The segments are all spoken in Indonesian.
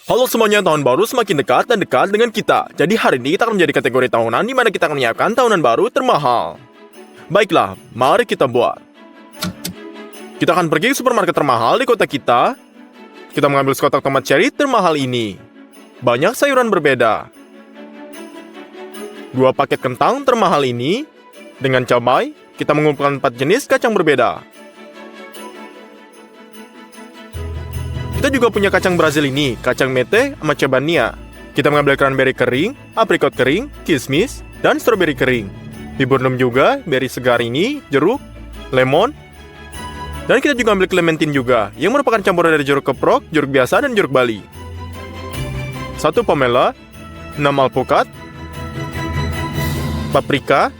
Halo semuanya, tahun baru semakin dekat dan dekat dengan kita. Jadi hari ini kita akan menjadi kategori tahunan di mana kita akan menyiapkan tahunan baru termahal. Baiklah, mari kita buat. Kita akan pergi ke supermarket termahal di kota kita. Kita mengambil sekotak tomat cherry termahal ini. Banyak sayuran berbeda. 2 paket kentang termahal ini. Dengan cabai, kita mengumpulkan 4 jenis kacang berbeda. Kita juga punya kacang Brazil ini, kacang mete sama cebania. Kita mengambil cranberry kering, aprikot kering, kismis, dan stroberi kering. Viburnum juga, beri segar ini, jeruk, lemon. Dan kita juga ambil clementine juga, yang merupakan campuran dari jeruk keprok, jeruk biasa, dan jeruk bali. 1 pomelo, 6 alpukat, paprika,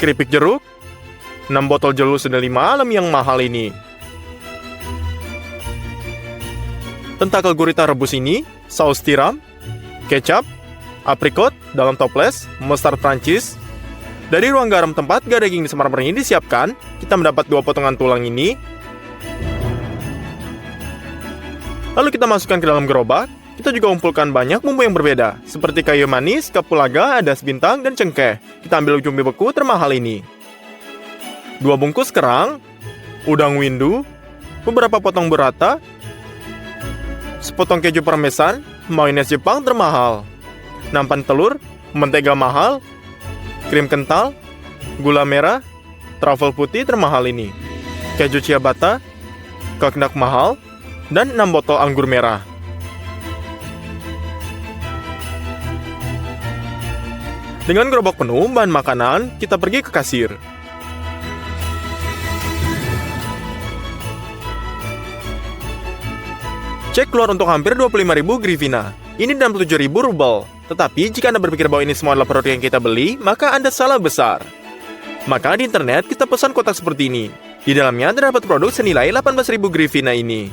keripik jeruk, 6 botol jelur sedelima malam yang mahal ini. Tentakel gurita rebus ini, saus tiram, kecap, aprikot dalam toples, mustard Prancis. Dari ruang garam tempat gak daging disemar-semar ini disiapkan, kita mendapat 2 potongan tulang ini. Lalu kita masukkan ke dalam gerobak. Kita juga kumpulkan banyak bumbu yang berbeda, seperti kayu manis, kapulaga, adas bintang, dan cengkeh. Kita ambil ujung beku termahal ini. 2 bungkus kerang, udang windu, beberapa potong burrata, sepotong keju parmesan, mayones Jepang termahal, nampan telur, mentega mahal, krim kental, gula merah, truffle putih termahal ini, keju ciabatta, cognac mahal, dan 6 botol anggur merah. Dengan gerobak penuh bahan makanan, kita pergi ke kasir. Cek keluar untuk hampir 25.000 grivina. Ini 67.000 rubel. Tetapi jika Anda berpikir bahwa ini semua adalah produk yang kita beli, maka Anda salah besar. Maka di internet kita pesan kotak seperti ini. Di dalamnya terdapat produk senilai 18.000 grivina ini.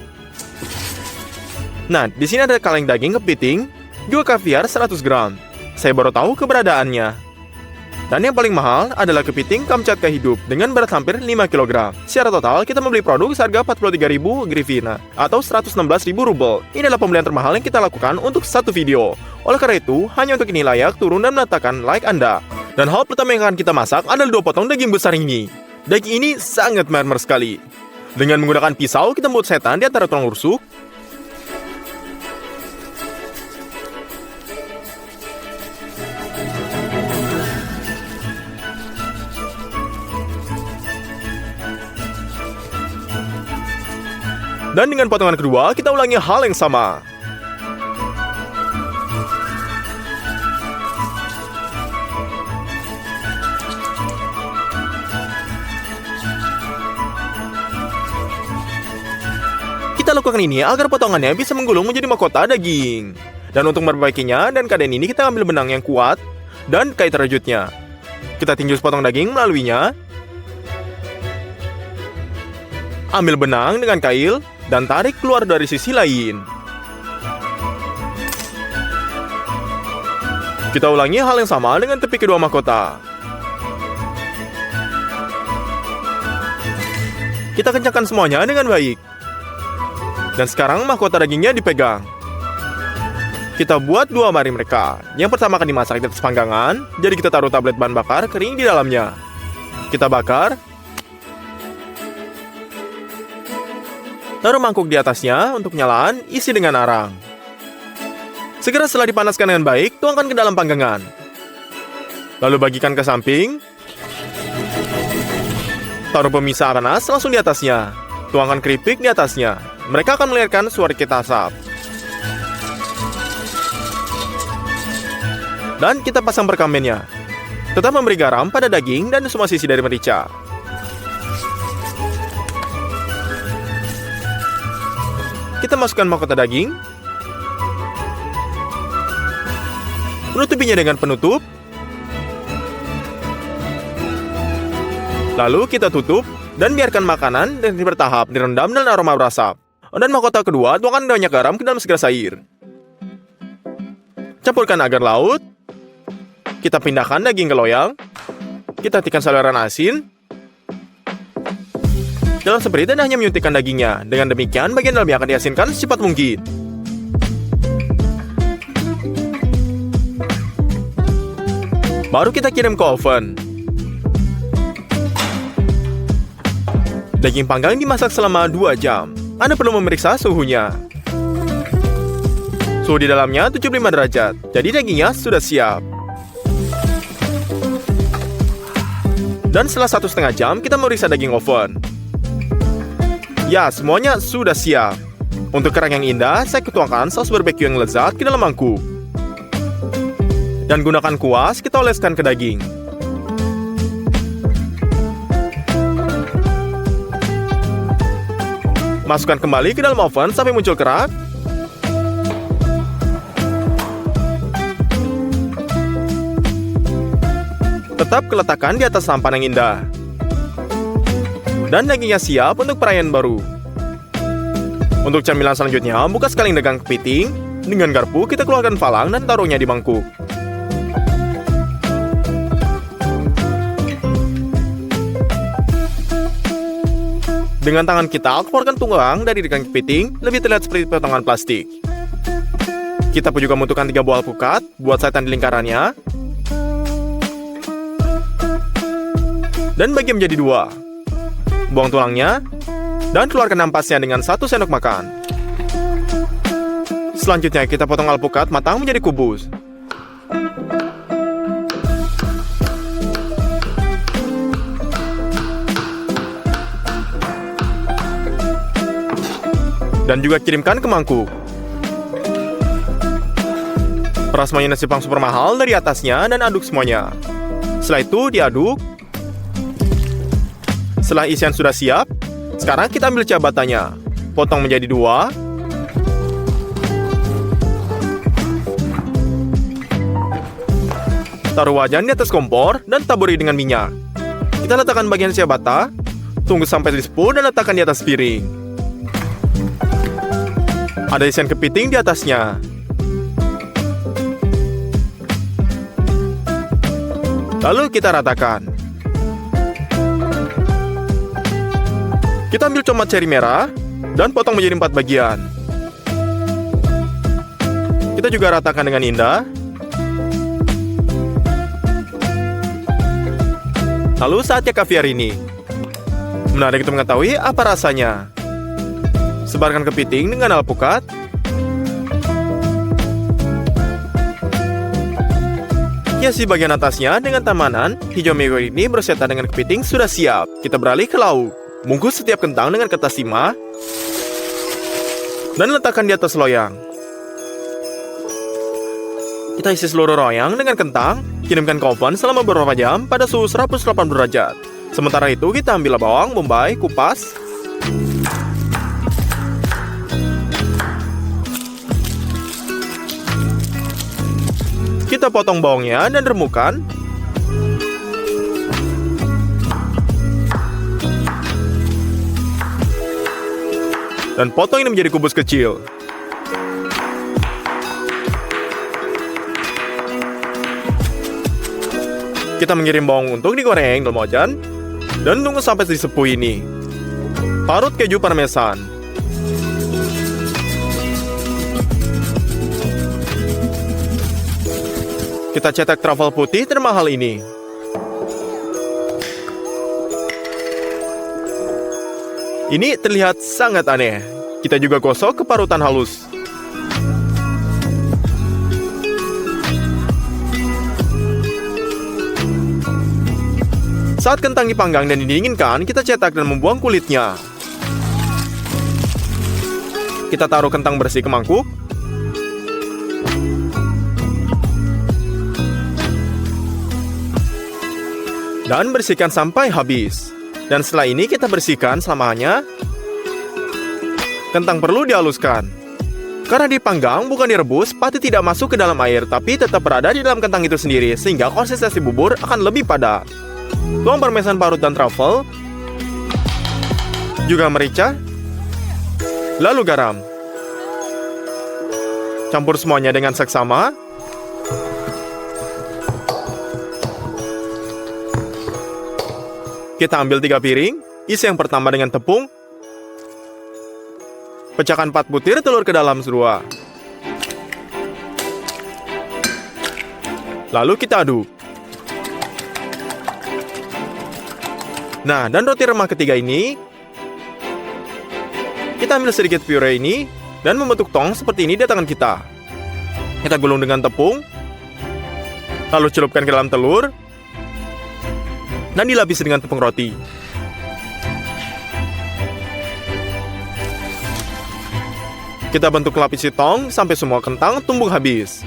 Nah, di sini ada kaleng daging kepiting, juga kaviar 100 gram. Saya baru tahu keberadaannya. Dan yang paling mahal adalah kepiting Kamchatka hidup dengan berat hampir 5 kg. Secara total, kita membeli produk seharga 43.000 grivina atau 116.000 rubel. Ini adalah pembelian termahal yang kita lakukan untuk satu video. Oleh karena itu, hanya untuk ini layak turun dan menatakan like Anda. Dan hal pertama yang akan kita masak adalah 2 potong daging besar ini. Daging ini sangat mermer sekali. Dengan menggunakan pisau, kita membuat setan di antara tulang rusuk. Dan dengan potongan kedua, kita ulangi hal yang sama. Kita lakukan ini agar potongannya bisa menggulung menjadi mahkota daging. Dan untuk memperbaikinya dan keadaan ini, kita ambil benang yang kuat dan kait terajutnya. Kita tinju sepotong daging melaluinya. Ambil benang dengan kail dan tarik keluar dari sisi lain. Kita ulangi hal yang sama dengan tepi kedua mahkota. Kita kencangkan semuanya dengan baik. Dan sekarang mahkota dagingnya dipegang. Kita buat 2 mari mereka. Yang pertama akan dimasak di atas panggangan, jadi kita taruh tablet bahan bakar kering di dalamnya. Kita bakar. Taruh mangkuk di atasnya untuk penyalaan, isi dengan arang. Segera setelah dipanaskan dengan baik, tuangkan ke dalam panggangan. Lalu bagikan ke samping. Taruh pemisah panas langsung di atasnya. Tuangkan keripik di atasnya. Mereka akan mengeluarkan suara kita asap. Dan kita pasang perkamennya. Tetap memberi garam pada daging dan semua sisi dari merica. Kita masukkan mahkota daging. Menutupinya dengan penutup. Lalu kita tutup dan biarkan makanan dan bertahap direndam dalam aroma berasap. Dan mahkota kedua, tuangkan banyak garam ke dalam segelas air. Campurkan agar laut. Kita pindahkan daging ke loyang. Kita tikkan saluran asin. Dalam seperti dan hanya menyuntikkan dagingnya. Dengan demikian, bagian dalamnya akan diasinkan secepat mungkin. Baru kita kirim ke oven. Daging panggang dimasak selama 2 jam. Anda perlu memeriksa suhunya. Suhu di dalamnya 75 derajat, jadi dagingnya sudah siap. Dan setelah 1,5 jam, kita memeriksa daging oven. Ya, semuanya sudah siap. Untuk kerang yang indah, saya tuangkan saus barbeque yang lezat ke dalam mangkuk. Dan gunakan kuas, kita oleskan ke daging. Masukkan kembali ke dalam oven sampai muncul kerak. Tetap letakkan di atas sampan yang indah. Dan dagingnya siap untuk perayaan baru. Untuk camilan selanjutnya, buka sekali dagang kepiting. Dengan garpu, kita keluarkan falang dan taruhnya di mangkuk. Dengan tangan kita, keluarkan tulang dari dagang kepiting, lebih terlihat seperti potongan plastik. Kita pun juga membutuhkan 3 buah alpukat, buat sayatan di lingkarannya. Dan bagi menjadi 2. Buang tulangnya, dan keluarkan ampasnya dengan 1 sendok makan. Selanjutnya, kita potong alpukat matang menjadi kubus. Dan juga kirimkan ke mangkuk. Peras mayonnaise Jepang super mahal dari atasnya dan aduk semuanya. Setelah itu diaduk. Setelah isian sudah siap, sekarang kita ambil ciabatannya. Potong menjadi 2. Taruh wajan di atas kompor dan taburi dengan minyak. Kita letakkan bagian ciabatta, tunggu sampai disepul dan letakkan di atas piring. Ada isian kepiting di atasnya. Lalu kita ratakan. Kita ambil tomat cherry merah dan potong menjadi 4 bagian. Kita juga ratakan dengan indah. Lalu saatnya kaviar ini. Menarik untuk mengetahui apa rasanya. Sebarkan kepiting dengan alpukat. Hiasi bagian atasnya dengan tamanan. Hijau mego ini berseta dengan kepiting sudah siap. Kita beralih ke lauk. Bungkus setiap kentang dengan kertas timah. Dan letakkan di atas loyang. Kita isi seluruh loyang dengan kentang. Kirimkan ke oven selama beberapa jam pada suhu 180 derajat. Sementara itu kita ambil bawang bombay, kupas. Kita potong bawangnya dan remukan. Dan potong ini menjadi kubus kecil. Kita mengirim bawang untuk digoreng dalam wajan. Dan tunggu sampai disepuh ini. Parut keju parmesan. Kita cetak truffle putih termahal ini. Ini terlihat sangat aneh. Kita juga gosok keparutan halus. Saat kentang dipanggang dan didinginkan, kita cetak dan membuang kulitnya. Kita taruh kentang bersih ke mangkuk. Dan bersihkan sampai habis. Dan setelah ini kita bersihkan selamanya. Kentang perlu dihaluskan. Karena dipanggang bukan direbus, pati tidak masuk ke dalam air, tapi tetap berada di dalam kentang itu sendiri, sehingga konsistensi bubur akan lebih padat. Tuang parmesan parut dan truffle. Juga merica. Lalu garam. Campur semuanya dengan seksama. Kita ambil 3 piring, isi yang pertama dengan tepung. Pecahkan 4 butir telur ke dalam semua. Lalu kita aduk. Nah, dan roti remah ketiga ini, kita ambil sedikit puree ini dan membentuk tong seperti ini di tangan kita. Kita gulung dengan tepung, lalu celupkan ke dalam telur, dan dilapisi dengan tepung roti. Kita bentuk lapisi tong sampai semua kentang tumbuk habis.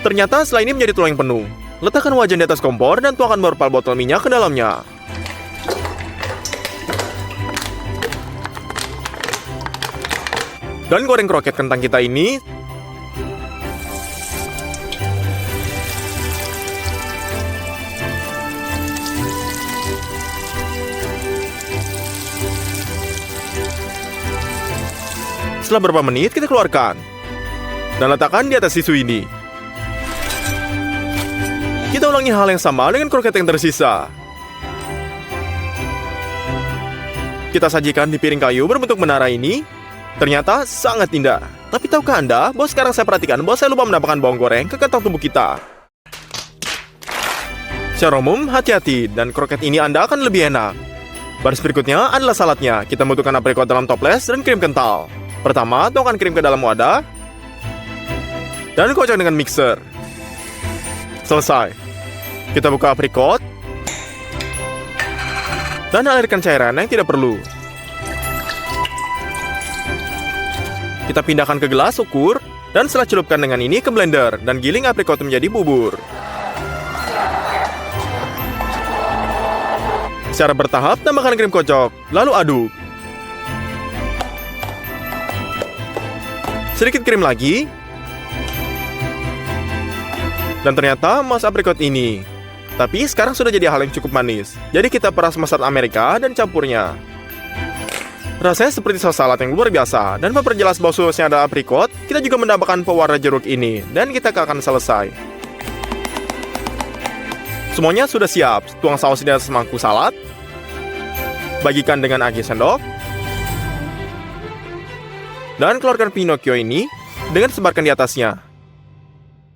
Ternyata setelah ini menjadi tulang yang penuh. Letakkan wajan di atas kompor dan tuangkan beberapa botol minyak ke dalamnya. Dan goreng kroket kentang kita ini. Setelah beberapa menit, kita keluarkan dan letakkan di atas tisu ini. Kita ulangi hal yang sama dengan kroket yang tersisa. Kita sajikan di piring kayu berbentuk menara ini. Ternyata sangat indah. Tapi tahukah Anda bahwa sekarang saya perhatikan bahwa saya lupa menambahkan bawang goreng ke kentang tubuh kita. Secara umum, hati-hati, dan kroket ini Anda akan lebih enak. Baris berikutnya adalah saladnya. Kita membutuhkan aprikot dalam toples dan krim kental. Pertama, tuangkan krim ke dalam wadah dan kocok dengan mixer. Selesai. Kita buka aprikot dan alirkan cairan yang tidak perlu. Kita pindahkan ke gelas ukur dan setelah celupkan dengan ini ke blender dan giling aprikot menjadi bubur. Secara bertahap tambahkan krim kocok, lalu aduk. Sedikit krim lagi. Dan ternyata mouse aprikot ini. Tapi sekarang sudah jadi hal yang cukup manis. Jadi kita peras mustard Amerika dan campurnya. Rasanya seperti saus salad yang luar biasa. Dan memperjelas bahwa sausnya adalah aprikot, kita juga menambahkan pewarna jeruk ini. Dan kita akan selesai. Semuanya sudah siap. Tuang saus di atas mangkuk salad. Bagikan dengan agi sendok. Dan keluarkan Pinocchio ini dengan sebarkan di atasnya.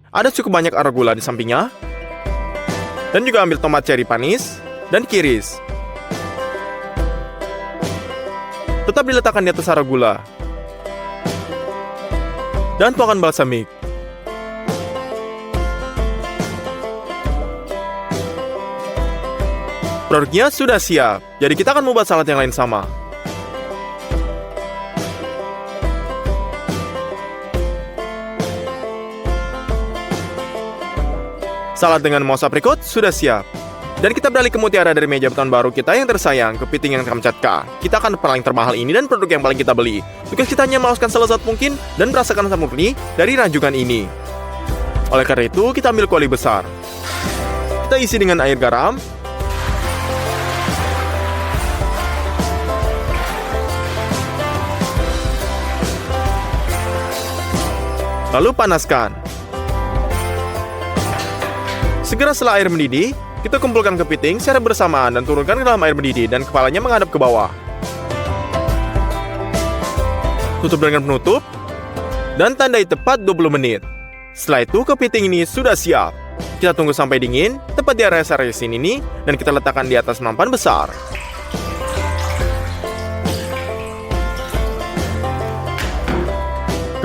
Ada cukup banyak arugula di sampingnya. Dan juga ambil tomat cherry panis dan kiris. Tetap diletakkan di atas arugula. Dan tuangkan balsamik. Produknya sudah siap. Jadi kita akan membuat salad yang lain sama. Salad dengan mouse aprikot sudah siap. Dan kita beralih ke mutiara dari meja tahun baru kita yang tersayang, kepiting yang Kamchatka. Kita akan paling termahal ini dan produk yang paling kita beli. Tugas kita hanya menghaluskan selezat mungkin dan merasakan rasa murni dari ranjungan ini. Oleh karena itu, kita ambil kuali besar. Kita isi dengan air garam. Lalu panaskan. Segera setelah air mendidih, kita kumpulkan kepiting secara bersamaan dan turunkan ke dalam air mendidih dan kepalanya menghadap ke bawah. Tutup dengan penutup dan tandai tepat 20 menit. Setelah itu kepiting ini sudah siap. Kita tunggu sampai dingin, tepat di area resin ini, dan kita letakkan di atas nampan besar.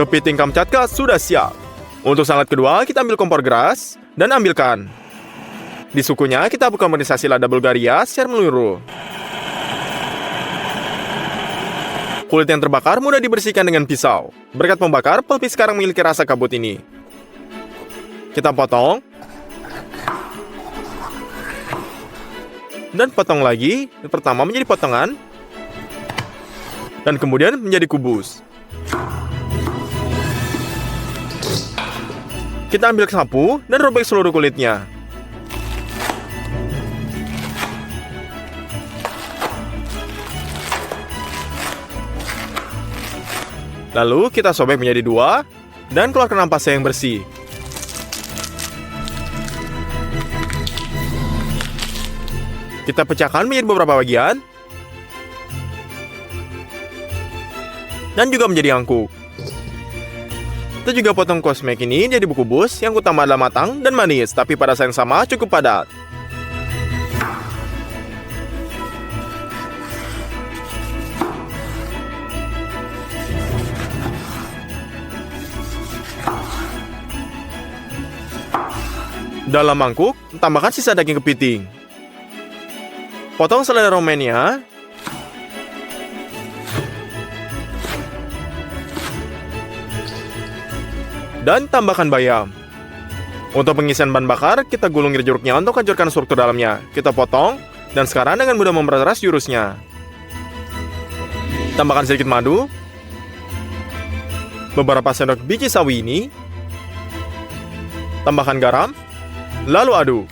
Kepiting Kamchatka sudah siap. Untuk salad kedua, kita ambil kompor gas dan ambilkan. Di sukunya, kita buka kondensasi lada Bulgaria secara menyeluruh. Kulit yang terbakar mudah dibersihkan dengan pisau. Berkat pembakar, pelpis sekarang memiliki rasa kabut ini. Kita potong. Dan potong lagi. Pertama menjadi potongan. Dan kemudian menjadi kubus. Kita ambil sapu dan robek seluruh kulitnya. Lalu kita sobek menjadi dua dan keluarkan ampasnya yang bersih. Kita pecahkan menjadi beberapa bagian dan juga menjadi angkuk. Kita juga potong kosmek ini jadi buku bus yang utama adalah matang dan manis, tapi pada saat yang sama cukup padat. Dalam mangkuk, tambahkan sisa daging kepiting. Potong selada Romania. Dan tambahkan bayam. Untuk pengisian bahan bakar, kita gulung jeruknya untuk hancurkan struktur dalamnya. Kita potong, dan sekarang dengan mudah memeras jurusnya. Tambahkan sedikit madu, beberapa sendok biji sawi ini, tambahkan garam, lalu aduk.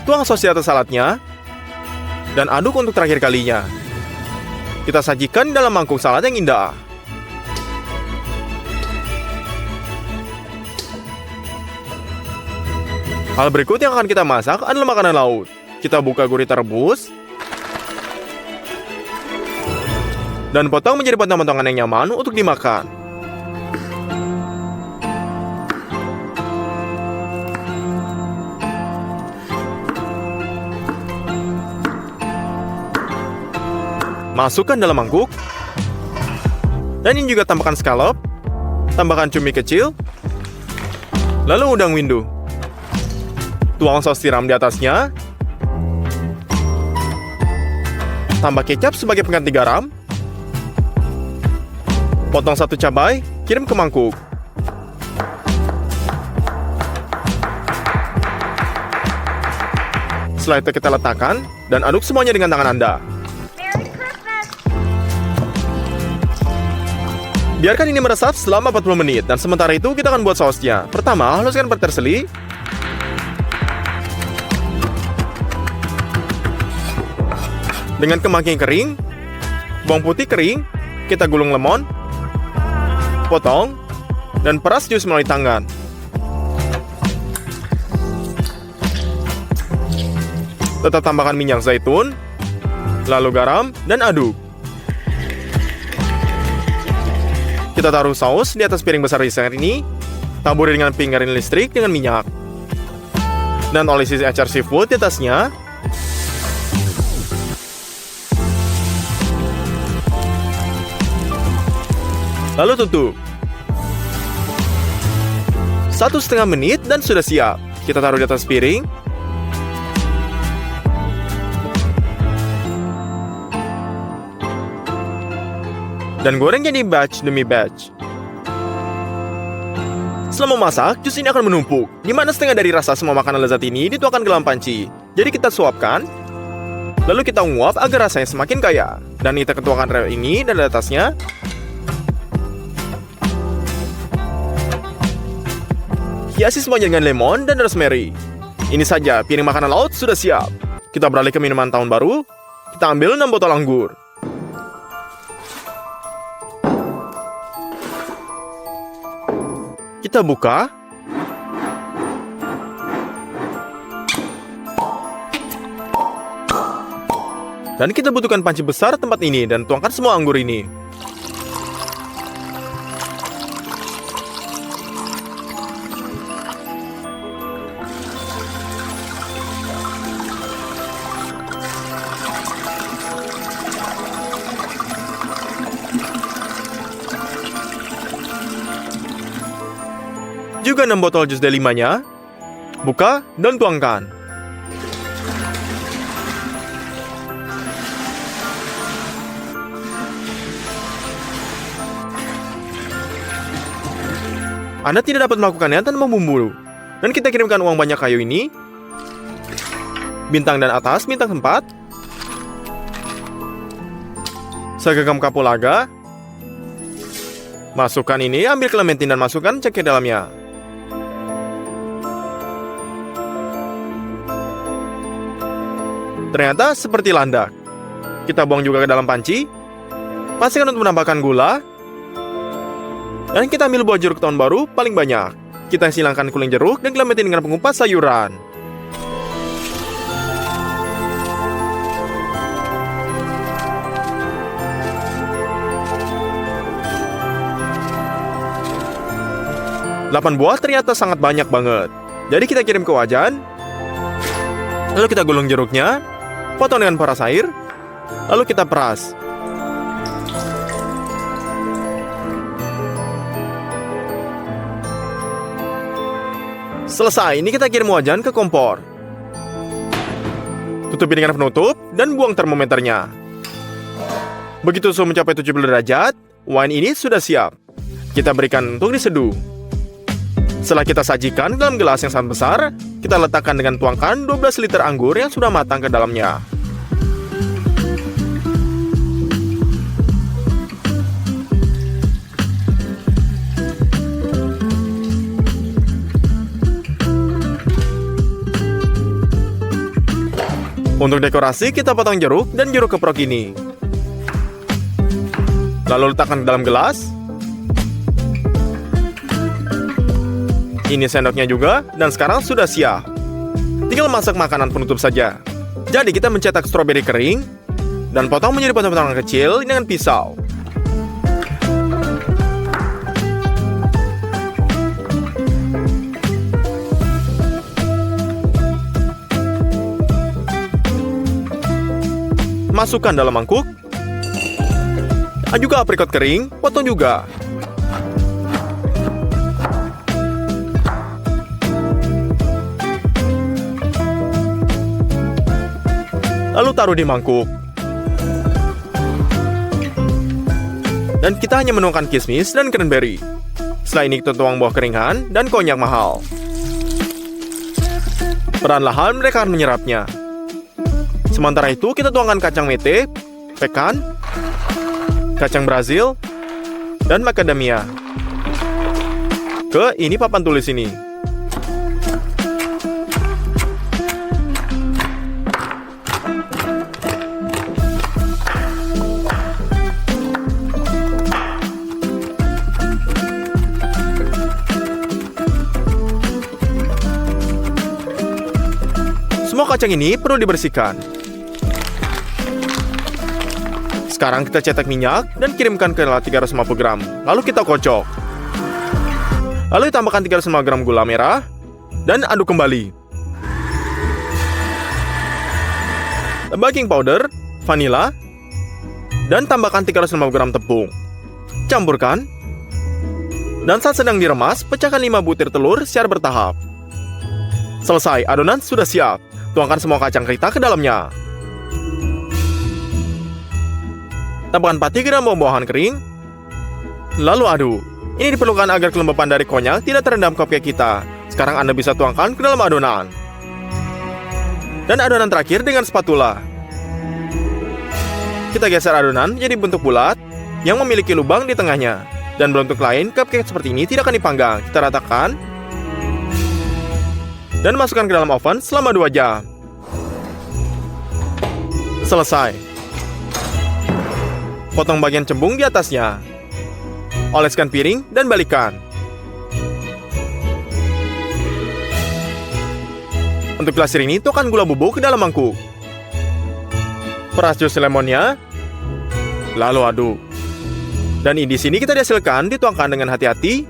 Tuang sos di atas saladnya, dan aduk untuk terakhir kalinya. Kita sajikan dalam mangkuk salad yang indah. Hal berikut yang akan kita masak adalah makanan laut. Kita buka gurita rebus, dan potong menjadi potongan-potongan yang nyaman untuk dimakan. Masukkan dalam mangkuk. Dan ini juga tambahkan scallop. Tambahkan cumi kecil. Lalu udang windu. Tuang saus tiram di atasnya. Tambah kecap sebagai pengganti garam. Potong satu cabai, kirim ke mangkuk. Setelah itu kita letakkan dan aduk semuanya dengan tangan Anda. Biarkan ini meresap selama 40 menit dan sementara itu kita akan buat sausnya. Pertama, haluskan peterseli. Dengan kemangi kering, bawang putih kering, kita gulung lemon, potong, dan peras jus melalui tangan. Tetap tambahkan minyak zaitun, lalu garam, dan aduk. Kita taruh saus di atas piring besar ini, taburi dengan piringin listrik dengan minyak. Dan olesi acar seafood di atasnya. Lalu tutup. 1,5 menit dan sudah siap. Kita taruh di atas piring. Dan goreng jadi batch demi batch. Selama memasak, jus ini akan menumpuk, di mana setengah dari rasa semua makanan lezat ini dituangkan ke dalam panci. Jadi kita suapkan, lalu kita nguap agar rasanya semakin kaya. Dan kita ketuangkan rel ini dan di atasnya. Hiasi semuanya dengan lemon dan rosemary. Ini saja, piring makanan laut sudah siap. Kita beralih ke minuman tahun baru. Kita ambil 6 botol anggur. Kita buka. Dan kita butuhkan panci besar tempat ini dan tuangkan semua anggur ini. Juga 6 botol jus delimanya. Buka dan tuangkan. Anda tidak dapat melakukannya tanpa bumbu. Dan kita kirimkan uang banyak kayu ini. Bintang dan atas, bintang 4. Segenggam kapulaga. Masukkan ini, ambil clementine dan masukkan cek ke dalamnya. Ternyata seperti landak. Kita buang juga ke dalam panci. Pastikan untuk menambahkan gula. Dan kita ambil buah jeruk tahun baru paling banyak. Kita silangkan kuning jeruk dan clementine dengan pengupas sayuran. Delapan buah ternyata sangat banyak banget. Jadi kita kirim ke wajan. Lalu kita gulung jeruknya. Potong dengan peras air, lalu kita peras. Selesai, ini kita kirim wajan ke kompor. Tutupi dengan penutup dan buang termometernya. Begitu suhu mencapai 70 derajat, wine ini sudah siap. Kita berikan untuk diseduh. Setelah kita sajikan dalam gelas yang sangat besar, kita letakkan dengan tuangkan 12 liter anggur yang sudah matang ke dalamnya. Untuk dekorasi, kita potong jeruk dan jeruk keprok ini. Lalu letakkan ke dalam gelas. Ini sendoknya juga, dan sekarang sudah siap. Tinggal masak makanan penutup saja. Jadi kita mencetak stroberi kering, dan potong menjadi potong-potongan kecil dengan pisau. Masukkan dalam mangkuk. Juga aprikot kering, potong juga. Lalu taruh di mangkuk. Dan kita hanya menuangkan kismis dan cranberry. Setelah ini kita tuang buah keringan dan konyak mahal. Perlahan-lahan mereka akan menyerapnya. Sementara itu kita tuangkan kacang mete, pekan, kacang Brazil, dan macadamia. Ini papan tulis ini. Semua kacang ini perlu dibersihkan. Sekarang kita cetak minyak dan kirimkan ke 350 gram. Lalu kita kocok. Lalu tambahkan 350 gram gula merah dan aduk kembali. Baking powder, vanila, dan tambahkan 350 gram tepung. Campurkan. Dan saat sedang diremas, pecahkan 5 butir telur secara bertahap. Selesai, adonan sudah siap. Tuangkan semua kacang krita ke dalamnya. Tambahkan 4 gram buah-buahan kering. Lalu aduk. Ini diperlukan agar kelembapan dari konyak tidak terendam cupcake kita. Sekarang Anda bisa tuangkan ke dalam adonan. Dan adonan terakhir dengan spatula. Kita geser adonan menjadi bentuk bulat yang memiliki lubang di tengahnya. Dan bentuk lain, cupcake seperti ini tidak akan dipanggang. Kita ratakan. Dan masukkan ke dalam oven selama 2 jam. Selesai. Potong bagian cembung di atasnya. Oleskan piring dan balikkan. Untuk glasir ini, tuangkan gula bubuk ke dalam mangkuk. Peras jus lemonnya. Lalu aduk. Dan di sini kita dihasilkan dituangkan dengan hati-hati.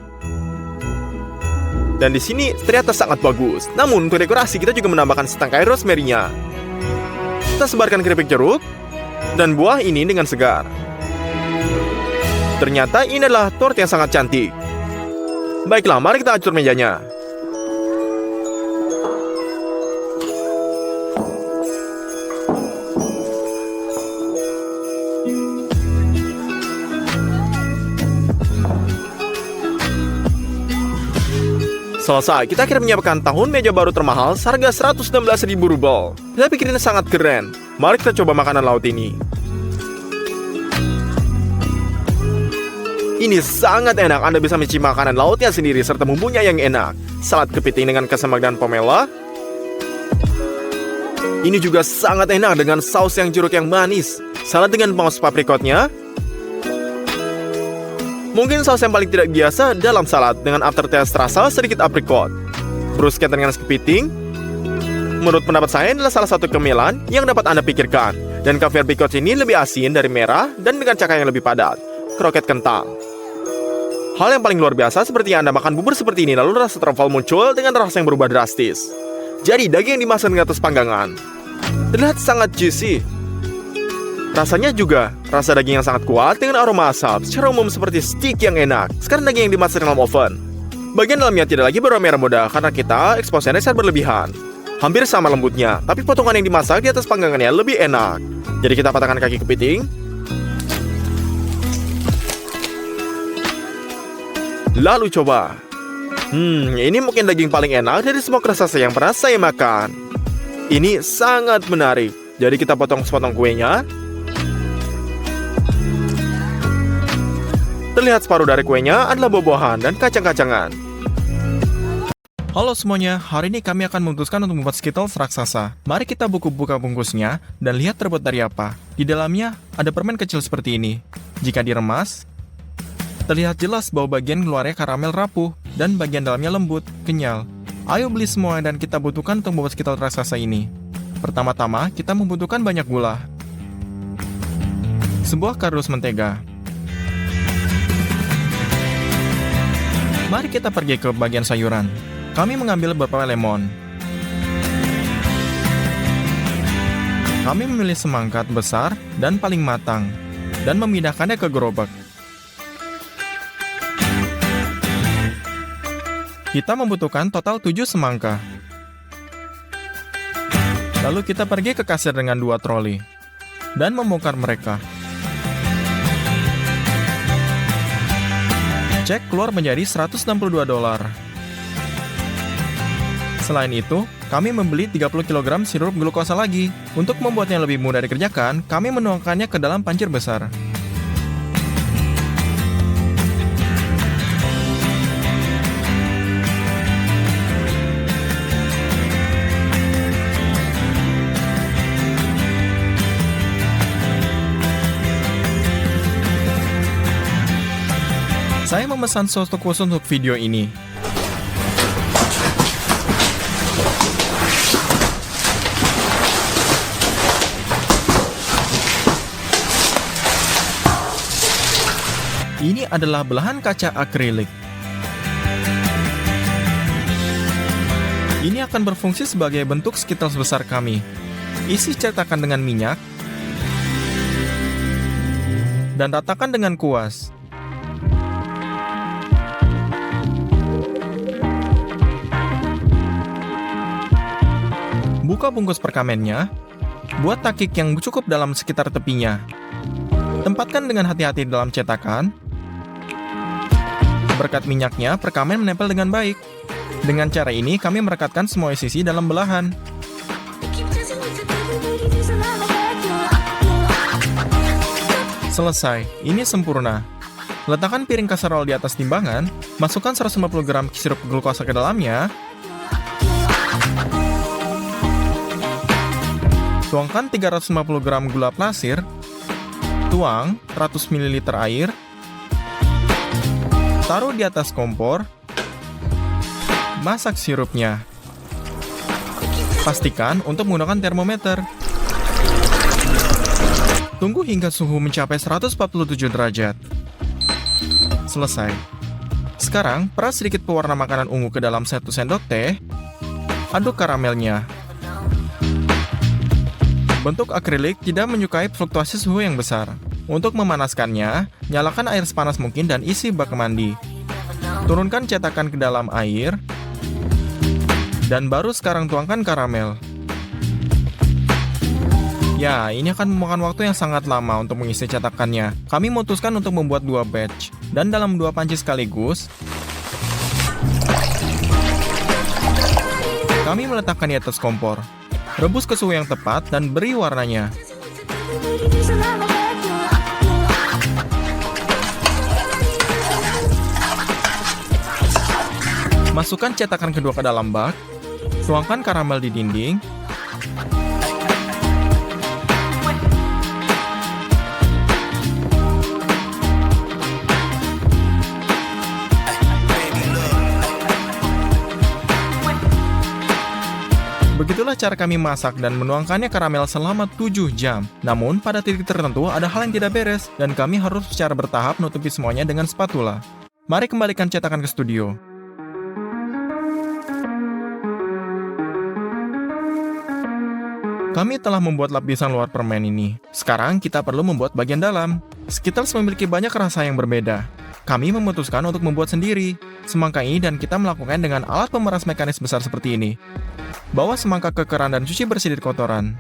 Dan di sini ternyata sangat bagus. Namun untuk dekorasi kita juga menambahkan setangkai rosemary-nya. Kita sebarkan keripik jeruk dan buah ini dengan segar. Ternyata ini adalah tort yang sangat cantik. Baiklah, mari kita atur mejanya. Selesai, kita akhirnya menyiapkan tahun meja baru termahal seharga 116.000 ruble. Saya pikir ini sangat keren. Mari kita coba makanan laut ini. Ini sangat enak, Anda bisa mencicipi makanan lautnya sendiri serta bumbunya yang enak. Salad kepiting dengan kesemak dan pomelo. Ini juga sangat enak dengan saus yang jeruk yang manis. Salad dengan paus paprikotnya. Mungkin saus yang paling tidak biasa dalam salad dengan aftertaste rasa sedikit aprikot. Bruschetta dengan kepiting. Menurut pendapat saya adalah salah satu cemilan yang dapat Anda pikirkan. Dan caviar picot ini lebih asin dari merah dan dengan cakar yang lebih padat. Kroket kentang. Hal yang paling luar biasa seperti Anda makan bubur seperti ini, lalu rasa truffle muncul dengan rasa yang berubah drastis. Jadi daging yang dimasak di atas panggangan terlihat sangat juicy. Rasanya juga rasa daging yang sangat kuat dengan aroma asap, secara umum seperti steak yang enak. Sekarang daging yang dimasak dalam oven. Bagian dalamnya tidak lagi berwarna merah muda karena kita exposure-nya sangat berlebihan. Hampir sama lembutnya, tapi potongan yang dimasak di atas panggangannya lebih enak. Jadi kita patahkan kaki kepiting. Lalu coba. Ini mungkin daging paling enak dari semua raksasa yang pernah saya makan. Ini sangat menarik. Jadi kita potong sepotong kuenya. Terlihat separuh dari kuenya adalah buah-buahan dan kacang-kacangan. Halo semuanya, hari ini kami akan memutuskan untuk membuat Skittles raksasa. Mari kita buka bungkusnya dan lihat terbuat dari apa. Di dalamnya ada permen kecil seperti ini. Jika diremas, terlihat jelas bahwa bagian luarnya karamel rapuh dan bagian dalamnya lembut, kenyal. Ayo beli semua dan kita butuhkan untuk membuat Skittles raksasa ini. Pertama-tama, kita membutuhkan banyak gula. Sebuah kardus mentega. Mari kita pergi ke bagian sayuran. Kami mengambil beberapa lemon. Kami memilih semangkat besar dan paling matang, dan memindahkannya ke gerobak. Kita membutuhkan total 7 semangka. Lalu kita pergi ke kasir dengan 2 troli, dan membongkar mereka. Cek keluar menjadi $162. Selain itu, kami membeli 30 kg sirup glukosa lagi. Untuk membuatnya lebih mudah dikerjakan, kami menuangkannya ke dalam pancir besar. Saya memesan sos khusus untuk video ini. Ini adalah belahan kaca akrilik. Ini akan berfungsi sebagai bentuk Skittles besar kami. Isi cetakan dengan minyak dan ratakan dengan kuas. Buka bungkus perkamennya, buat takik yang cukup dalam sekitar tepinya. Tempatkan dengan hati-hati dalam cetakan. Berkat minyaknya, perkamen menempel dengan baik. Dengan cara ini, kami merekatkan semua sisi dalam belahan. Selesai, ini sempurna. Letakkan piring kaserol di atas timbangan, masukkan 150 gram sirup glukosa ke dalamnya. Tuangkan 350 gram gula pasir, tuang 100 ml air, taruh di atas kompor, masak sirupnya. Pastikan untuk menggunakan termometer. Tunggu hingga suhu mencapai 147 derajat. Selesai. Sekarang, peras sedikit pewarna makanan ungu ke dalam 1 sendok teh. Aduk karamelnya. Bentuk akrilik tidak menyukai fluktuasi suhu yang besar. Untuk memanaskannya, nyalakan air sepanas mungkin dan isi bak mandi. Turunkan cetakan ke dalam air, dan baru sekarang tuangkan karamel. Ya, ini akan memakan waktu yang sangat lama untuk mengisi cetakannya. Kami memutuskan untuk membuat 2 batch, dan dalam 2 panci sekaligus, kami meletakkan di atas kompor. Rebus ke suhu yang tepat dan beri warnanya. Masukkan cetakan kedua ke dalam bak. Tuangkan karamel di dinding. Begitulah cara kami masak dan menuangkannya karamel selama 7 jam. Namun, pada titik tertentu ada hal yang tidak beres, dan kami harus secara bertahap menutupi semuanya dengan spatula. Mari kembalikan cetakan ke studio. Kami telah membuat lapisan luar permen ini. Sekarang kita perlu membuat bagian dalam. Skittles memiliki banyak rasa yang berbeda. Kami memutuskan untuk membuat sendiri. semangka ini dan kita melakukan dengan alat pemeras mekanis besar seperti ini. Bawa semangka ke keran dan cuci bersih dari kotoran.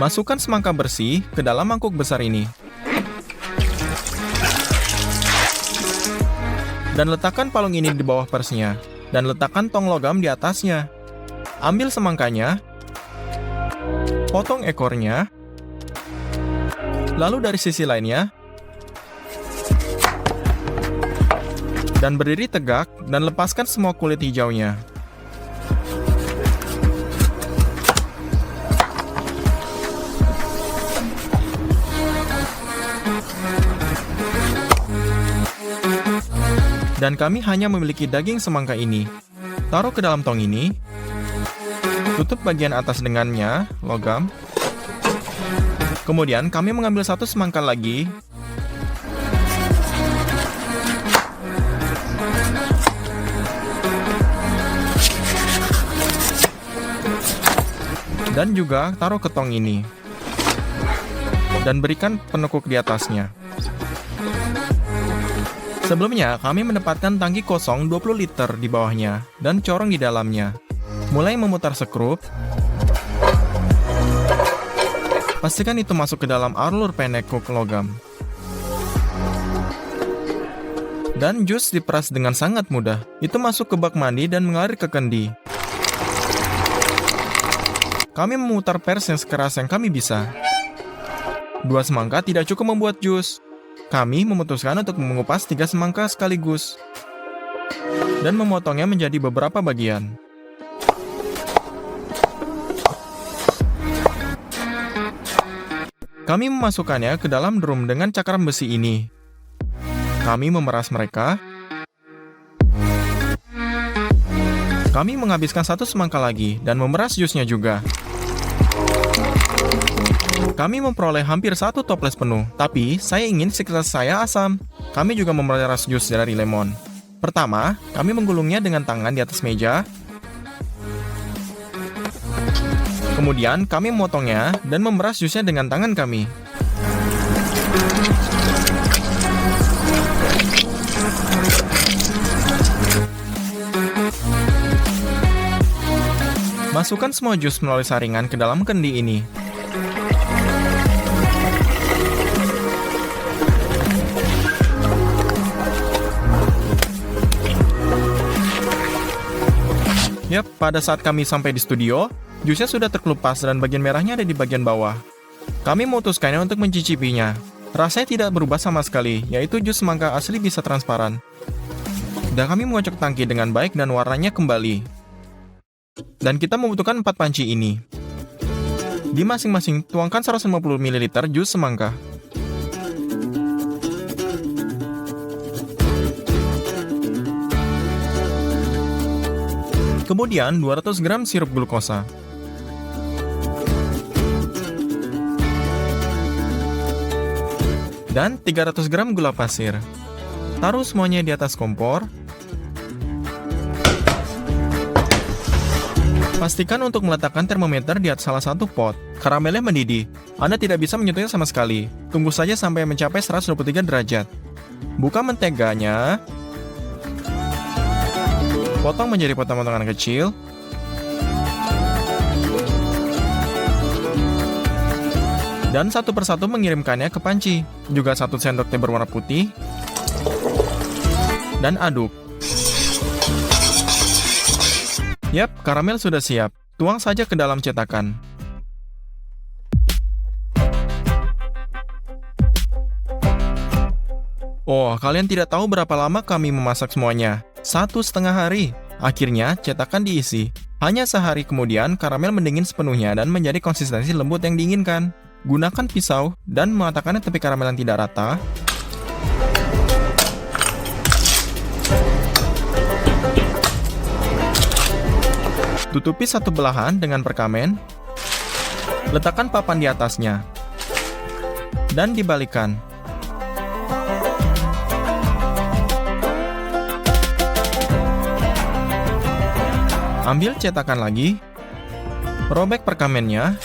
Masukkan semangka bersih ke dalam mangkuk besar ini. Dan letakkan palung ini di bawah persnya. Dan letakkan tong logam di atasnya. Ambil semangkanya. Potong ekornya. Lalu dari sisi lainnya. Dan berdiri tegak dan lepaskan semua kulit hijaunya. Dan kami hanya memiliki daging semangka ini. Taruh ke dalam tong ini. Tutup bagian atas dengannya, logam. Kemudian kami mengambil satu semangka lagi. Dan juga taruh ke tong ini. Dan berikan penekuk di atasnya. Sebelumnya, kami menempatkan tangki kosong 20 liter di bawahnya dan corong di dalamnya. Mulai memutar sekrup. Pastikan itu masuk ke dalam alur penekuk logam. Dan jus diperas dengan sangat mudah. Itu masuk ke bak mandi dan mengalir ke kendi. Kami memutar pers yang sekeras yang kami bisa. 2 semangka tidak cukup membuat jus. Kami memutuskan untuk mengupas 3 semangka sekaligus. Dan memotongnya menjadi beberapa bagian. Kami memasukkannya ke dalam drum dengan cakaram besi ini. Kami memeras mereka. Kami menghabiskan 1 semangka lagi dan memeras jusnya juga. Kami memperoleh hampir 1 toples penuh, tapi saya ingin sekitar saya asam. Kami juga memeras jus dari lemon. Pertama, kami menggulungnya dengan tangan di atas meja. Kemudian, kami memotongnya dan memeras jusnya dengan tangan kami. Masukkan semua jus melalui saringan ke dalam kendi ini. Yap, pada saat kami sampai di studio, jusnya sudah terkelupas dan bagian merahnya ada di bagian bawah. Kami memutuskannya untuk mencicipinya. Rasanya tidak berubah sama sekali, yaitu jus semangka asli bisa transparan. Dan kami mengocok tangki dengan baik dan warnanya kembali. Dan kita membutuhkan 4 panci ini. Di masing-masing tuangkan 150 ml jus semangka. Kemudian 200 gram sirup glukosa. Dan 300 gram gula pasir. Taruh semuanya di atas kompor. Pastikan untuk meletakkan termometer di atas salah satu pot. Karamelnya mendidih. Anda tidak bisa menyentuhnya sama sekali. Tunggu saja sampai mencapai 123 derajat. Buka menteganya. Potong menjadi potongan-potongan kecil. Dan satu persatu mengirimkannya ke panci. Juga 1 sendok teh berwarna putih. Dan aduk. Yap, karamel sudah siap. Tuang saja ke dalam cetakan. Oh, kalian tidak tahu berapa lama kami memasak semuanya. 1,5 hari. Akhirnya, cetakan diisi. Hanya sehari kemudian, karamel mendingin sepenuhnya dan menjadi konsistensi lembut yang diinginkan. Gunakan pisau dan mengatakannya tepi karamel yang tidak rata. Tutupi satu belahan dengan perkamen. Letakkan papan di atasnya. Dan dibalikan. Ambil cetakan lagi, robek perkamennya,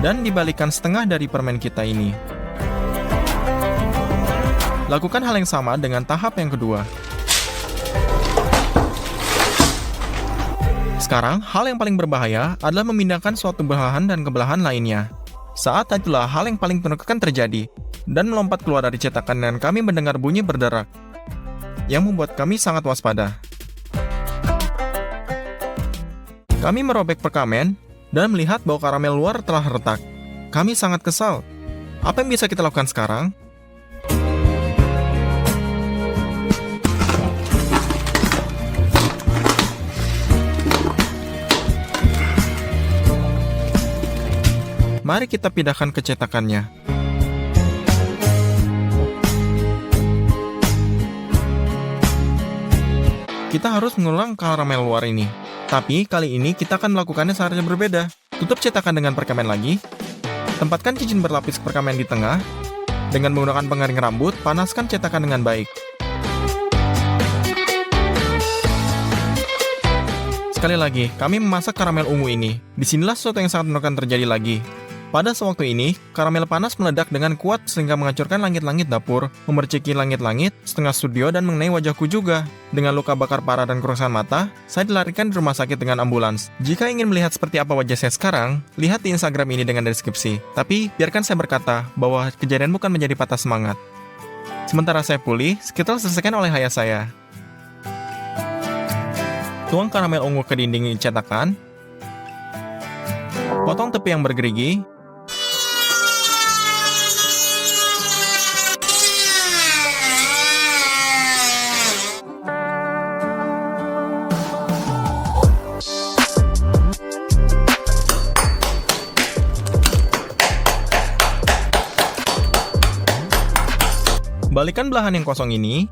dan dibalikan setengah dari permen kita ini. Lakukan hal yang sama dengan tahap yang kedua. Sekarang, hal yang paling berbahaya adalah memindahkan suatu belahan dan ke belahan lainnya. Saat itulah hal yang paling menakutkan terjadi, dan melompat keluar dari cetakan dan kami mendengar bunyi berderak, yang membuat kami sangat waspada. Kami merobek perkamen, dan melihat bahwa karamel luar telah retak. Kami sangat kesal. Apa yang bisa kita lakukan sekarang? Mari kita pindahkan ke cetakannya. Kita harus mengulang karamel luar ini. Tapi kali ini kita akan melakukannya secara berbeda. Tutup cetakan dengan perkamen lagi. Tempatkan cincin berlapis perkamen di tengah. Dengan menggunakan pengering rambut, panaskan cetakan dengan baik. Sekali lagi, kami memasak karamel ungu ini. Disinilah sesuatu yang sangat menakutkan terjadi lagi. Pada sewaktu ini, karamel panas meledak dengan kuat sehingga menghancurkan langit-langit dapur, memerciki langit-langit, setengah studio, dan mengenai wajahku juga. Dengan luka bakar parah dan kerusakan mata, saya dilarikan di rumah sakit dengan ambulans. Jika ingin melihat seperti apa wajah saya sekarang, lihat di Instagram ini dengan deskripsi. Tapi, biarkan saya berkata bahwa kejadian bukan menjadi patah semangat. Sementara saya pulih, Skittles diselesaikan oleh ayah saya. Tuang karamel ungu ke dinding cetakan. Potong tepi yang bergerigi. Balikan belahan yang kosong ini.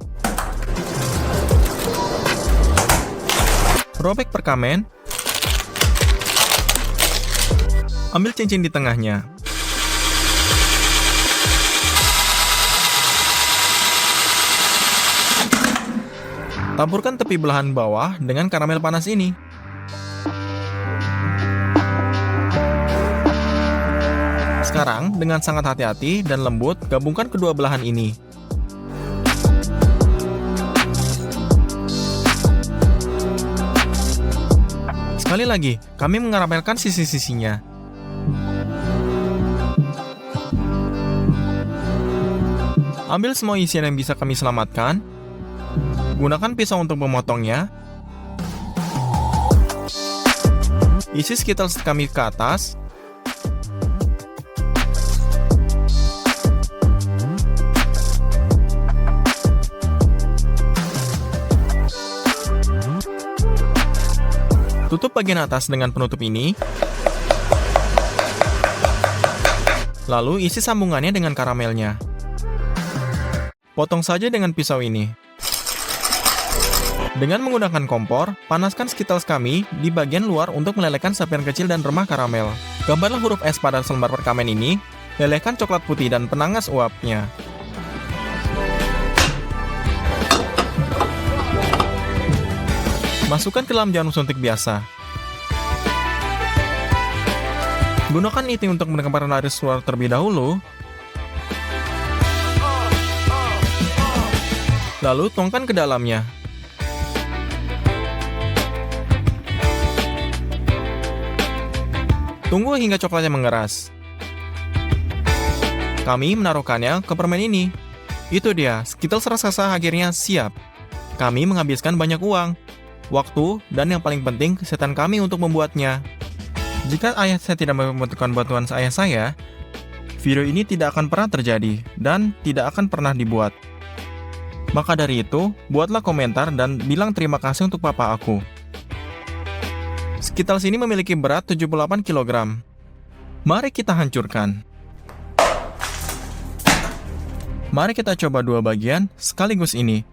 Robek perkamen. Ambil cincin di tengahnya. Taburkan tepi belahan bawah dengan karamel panas ini. Sekarang, dengan sangat hati-hati dan lembut, gabungkan kedua belahan ini. Sekali lagi, kami mengaramelkan sisi-sisinya. Ambil semua isian yang bisa kami selamatkan. Gunakan pisau untuk memotongnya. Isi Skittles kami ke atas. Tutup bagian atas dengan penutup ini. Lalu isi sambungannya dengan karamelnya. Potong saja dengan pisau ini. Dengan menggunakan kompor, panaskan Skittles kami di bagian luar untuk melelehkan serpihan kecil dan remah karamel. Gambarlah huruf S pada selembar perkamen ini. Lelehkan coklat putih dan penangas uapnya. Masukkan ke dalam jarum suntik biasa. Gunakan ini untuk mengeluarkan garis keluar terlebih dahulu. Lalu tuangkan ke dalamnya. Tunggu hingga coklatnya mengeras. Kami menaruhkannya ke permen ini. Itu dia, Skittles raksasa akhirnya siap. Kami menghabiskan banyak uang, waktu, dan yang paling penting, kesehatan kami untuk membuatnya. Jika ayah saya tidak membutuhkan bantuan ayah saya, video ini tidak akan pernah terjadi, dan tidak akan pernah dibuat. Maka dari itu, buatlah komentar dan bilang terima kasih untuk papa aku. Skittles ini memiliki berat 78 kg. Mari kita hancurkan. Mari kita coba dua bagian sekaligus ini.